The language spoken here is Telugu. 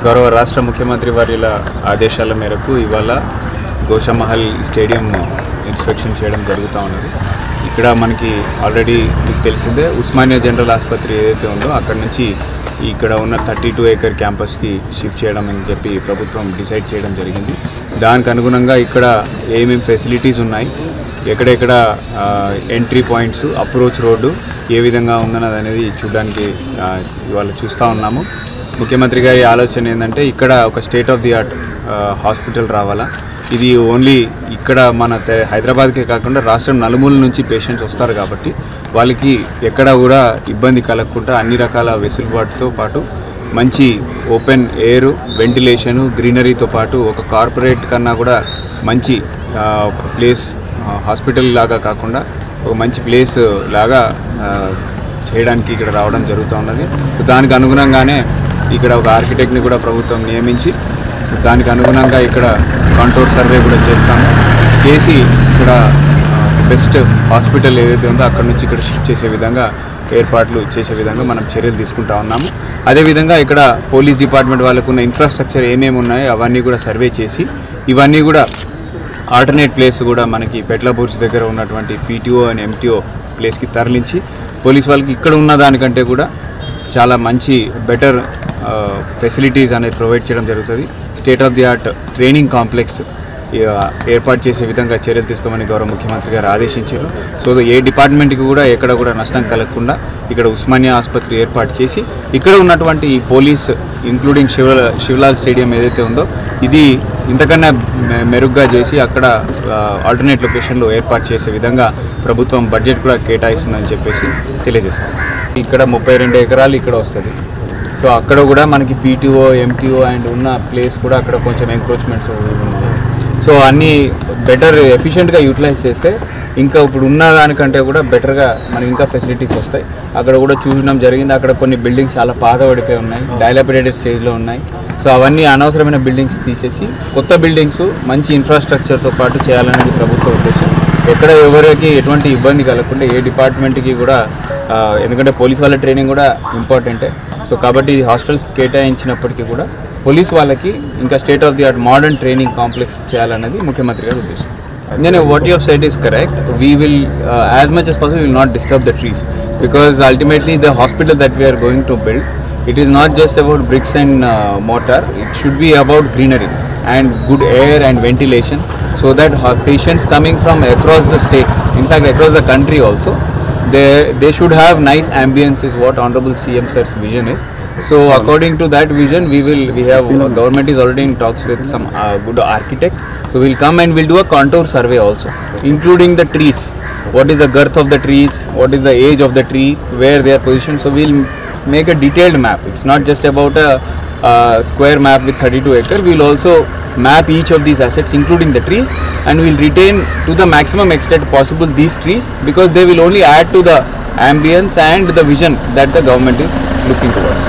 గౌరవ రాష్ట్ర ముఖ్యమంత్రి వర్యుల ఆదేశాల మేరకు ఇవాళ గోషామహల్ స్టేడియం ఇన్స్పెక్షన్ చేయడం జరుగుతూ ఉన్నది. ఇక్కడ మనకి ఆల్రెడీ మీకు తెలిసిందే ఉస్మానియా జనరల్ ఆసుపత్రి ఏదైతే ఉందో అక్కడ నుంచి ఇక్కడ ఉన్న 32 ఏకర్ క్యాంపస్కి షిఫ్ట్ చేయడం అని చెప్పి ప్రభుత్వం డిసైడ్ చేయడం జరిగింది. దానికి అనుగుణంగా ఇక్కడ ఏమేమి ఫెసిలిటీస్ ఉన్నాయి, ఎక్కడెక్కడ ఎంట్రీ పాయింట్స్, అప్రోచ్ రోడ్డు ఏ విధంగా ఉందన్నది అనేది చూడడానికి ఇవాళ చూస్తూ ఉన్నాము. ముఖ్యమంత్రి గారి ఆలోచన ఏంటంటే ఇక్కడ ఒక state of the art hospital రావాలా. ఇది ఓన్లీ ఇక్కడ మన హైదరాబాద్కే కాకుండా రాష్ట్రం నలుమూల నుంచి పేషెంట్స్ వస్తారు కాబట్టి వాళ్ళకి ఎక్కడ కూడా ఇబ్బంది కలగకుండా అన్ని రకాల వెసులుబాటుతో పాటు మంచి ఓపెన్ ఎయిర్, వెంటిలేషను, గ్రీనరీతో పాటు ఒక కార్పొరేట్ కన్నా కూడా మంచి ప్లేస్, హాస్పిటల్ లాగా కాకుండా ఒక మంచి ప్లేస్ లాగా చేయడానికి ఇక్కడ రావడం జరుగుతూ ఉన్నది. దానికి అనుగుణంగానే ఇక్కడ ఒక ఆర్కిటెక్ట్ని కూడా ప్రభుత్వం నియమించి దానికి అనుగుణంగా ఇక్కడ కాంటూర్ సర్వే కూడా చేసి ఇక్కడ బెస్ట్ హాస్పిటల్ ఏదైతే ఉందో అక్కడ నుంచి ఇక్కడ షిఫ్ట్ చేసే విధంగా ఏర్పాట్లు చేసే విధంగా మనం చర్యలు తీసుకుంటా ఉన్నాము. అదేవిధంగా ఇక్కడ పోలీస్ డిపార్ట్మెంట్ వాళ్ళకు ఉన్న ఇన్ఫ్రాస్ట్రక్చర్ ఏమేమి ఉన్నాయో అవన్నీ కూడా సర్వే చేసి ఇవన్నీ కూడా ఆల్టర్నేట్ ప్లేస్ కూడా మనకి పెట్లబుర్జ్ దగ్గర ఉన్నటువంటి పీటీఓ అండ్ ఎంటీఓ ప్లేస్కి తరలించి పోలీస్ వాళ్ళకి ఇక్కడ ఉన్న దానికంటే కూడా చాలా మంచి బెటర్ ఫెసిలిటీస్ అనేది ప్రొవైడ్ చేయడం జరుగుతుంది. State of the art training complex ఏర్పాటు చేసే విధంగా చర్యలు తీసుకోమని గౌరవ ముఖ్యమంత్రి గారు ఆదేశించారు. సో ఏ డిపార్ట్మెంట్కి కూడా ఎక్కడ కూడా నష్టం కలగకుండా ఇక్కడ ఉస్మానియా ఆసుపత్రి ఏర్పాటు చేసి ఇక్కడ ఉన్నటువంటి ఈ పోలీస్ ఇంక్లూడింగ్ శివలాల్ స్టేడియం ఏదైతే ఉందో ఇది ఇంతకన్నా మెరుగ్గా చేసి అక్కడ ఆల్టర్నేట్ లొకేషన్లో ఏర్పాటు చేసే విధంగా ప్రభుత్వం బడ్జెట్ కూడా కేటాయిస్తుందని చెప్పేసి తెలియజేస్తాం. ఇక్కడ 32 ఎకరాలు ఇక్కడ వస్తుంది. సో అక్కడ కూడా మనకి పీటీఓ, ఎంటీఓ అండ్ ఉన్న ప్లేస్ కూడా అక్కడ కొంచెం ఎంక్రోచ్మెంట్స్ ఉన్నాయి. సో అన్నీ బెటర్ ఎఫిషియెంట్గా యూటిలైజ్ చేస్తే ఇంకా ఇప్పుడు ఉన్న దానికంటే కూడా బెటర్గా మనకి ఇంకా ఫెసిలిటీస్ వస్తాయి. అక్కడ కూడా చూడడం జరిగింది. అక్కడ కొన్ని బిల్డింగ్స్ చాలా పాత పడిపోయి ఉన్నాయి, డైలాపిడేటెడ్ స్టేజ్లో ఉన్నాయి. సో అవన్నీ అనవసరమైన బిల్డింగ్స్ తీసేసి కొత్త బిల్డింగ్స్ మంచి ఇన్ఫ్రాస్ట్రక్చర్తో పాటు చేయాలనేది ప్రభుత్వ ఉద్దేశం. ఎక్కడ ఎవరికి ఎటువంటి ఇబ్బంది కలగకుండా ఏ డిపార్ట్మెంట్కి కూడా, ఎందుకంటే పోలీస్ వాళ్ళ ట్రైనింగ్ కూడా ఇంపార్టెంటే. సో కాబట్టి ఇది హాస్టల్స్ కేటాయించినప్పటికీ కూడా పోలీస్ వాళ్ళకి ఇంకా state of the art modern training complex చేయాలన్నది ముఖ్యమంత్రి గారి ఉద్దేశం. What you have said is correct. We will, as much as possible, will not disturb the trees because ultimately the hospital that we are going to build, it is not just about bricks and mortar. It should be about greenery and good air and ventilation so that patients coming from across the state, in fact across the country also, they should have nice ambience is what Honorable CM Sir's vision is. So according to that vision, we have government is already in talks with some good architect. So we'll come and we'll do a contour survey also, including the trees. What is the girth of the trees? What is the age of the tree? Where they are positioned? So we'll make a detailed map. It's not just about a square map with 32 acres. We'll also map each of these assets, including the trees, and we'll retain to the maximum extent possible these trees because they will only add to the ambience and the vision that the government is looking towards.